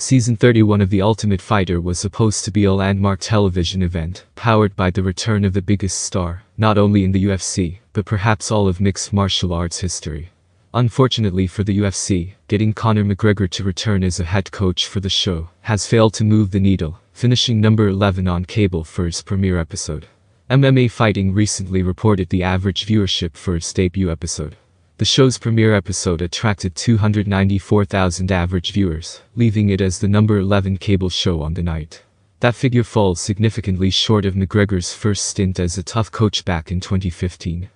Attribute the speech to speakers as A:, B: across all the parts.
A: Season 31 of The Ultimate Fighter was supposed to be a landmark television event, powered by the return of the biggest star, not only in the UFC, but perhaps all of mixed martial arts history. Unfortunately for the UFC, getting Connor McGregor to return as a head coach for the show has failed to move the needle, finishing number 11 on cable for its premiere episode. MMA Fighting recently reported the average viewership for its debut episode. The show's premiere episode attracted 294,000 average viewers, leaving it as the number 11 cable show on the night. That figure falls significantly short of McGregor's first stint as a TUF coach back in 2015.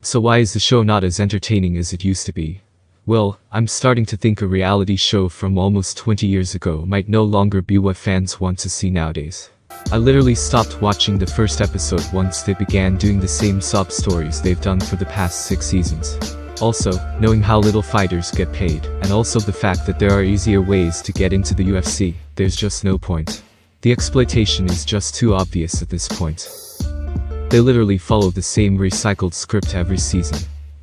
A: So why is the show not as entertaining as it used to be? Well, I'm starting to think a reality show from almost 20 years ago might no longer be what fans want to see nowadays. I literally stopped watching the first episode once they began doing the same sob stories they've done for the past 6 seasons. Also, knowing how little fighters get paid, and also the fact that there are easier ways to get into the UFC, there's just no point. The exploitation is just too obvious at this point. They literally follow the same recycled script every season.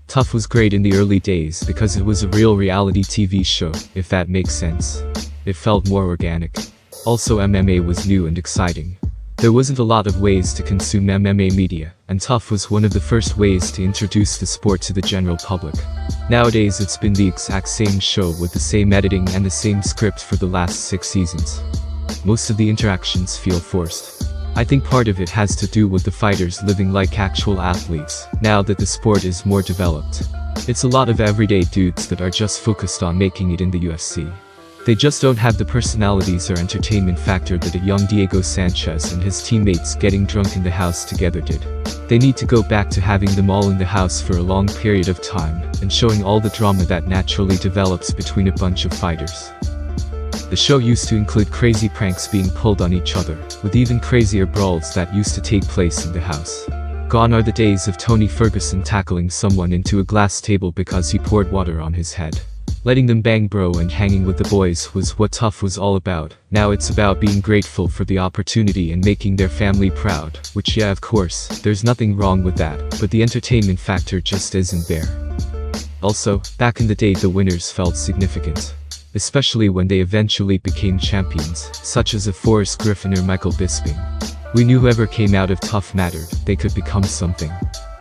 A: TUF was great in the early days because it was a real reality TV show, if that makes sense. It felt more organic. Also, MMA was new and exciting. There wasn't a lot of ways to consume MMA media, and TUF was one of the first ways to introduce the sport to the general public. Nowadays it's been the exact same show with the same editing and the same script for the last 6 seasons. Most of the interactions feel forced. I think part of it has to do with the fighters living like actual athletes, now that the sport is more developed. It's a lot of everyday dudes that are just focused on making it in the UFC. They just don't have the personalities or entertainment factor that a young Diego Sanchez and his teammates getting drunk in the house together did. They need to go back to having them all in the house for a long period of time, and showing all the drama that naturally develops between a bunch of fighters. The show used to include crazy pranks being pulled on each other, with even crazier brawls that used to take place in the house. Gone are the days of Tony Ferguson tackling someone into a glass table because he poured water on his head. Letting them bang bro and hanging with the boys was what TUF was all about. Now it's about being grateful for the opportunity and making their family proud, which yeah, of course, there's nothing wrong with that, but the entertainment factor just isn't there. Also, back in the day the winners felt significant. Especially when they eventually became champions, such as a Forrest Griffin or Michael Bisping. We knew whoever came out of TUF mattered, they could become something.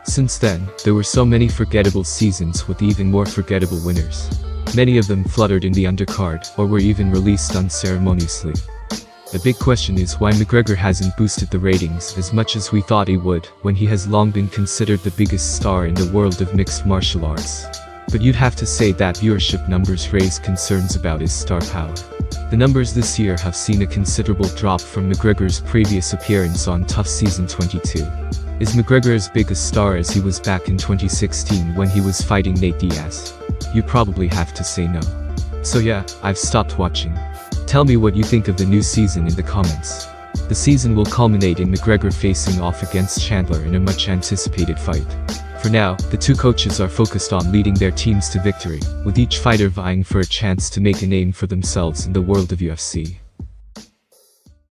A: Since then, there were so many forgettable seasons with even more forgettable winners. Many of them fluttered in the undercard, or were even released unceremoniously. The big question is why McGregor hasn't boosted the ratings as much as we thought he would, when he has long been considered the biggest star in the world of mixed martial arts. But you'd have to say that viewership numbers raise concerns about his star power. The numbers this year have seen a considerable drop from McGregor's previous appearance on TUF Season 22. Is McGregor as big a star as he was back in 2016 when he was fighting Nate Diaz? You probably have to say no. So yeah, I've stopped watching. Tell me what you think of the new season in the comments. The season will culminate in McGregor facing off against Chandler in a much anticipated fight. For now, the two coaches are focused on leading their teams to victory, with each fighter vying for a chance to make a name for themselves in the world of UFC.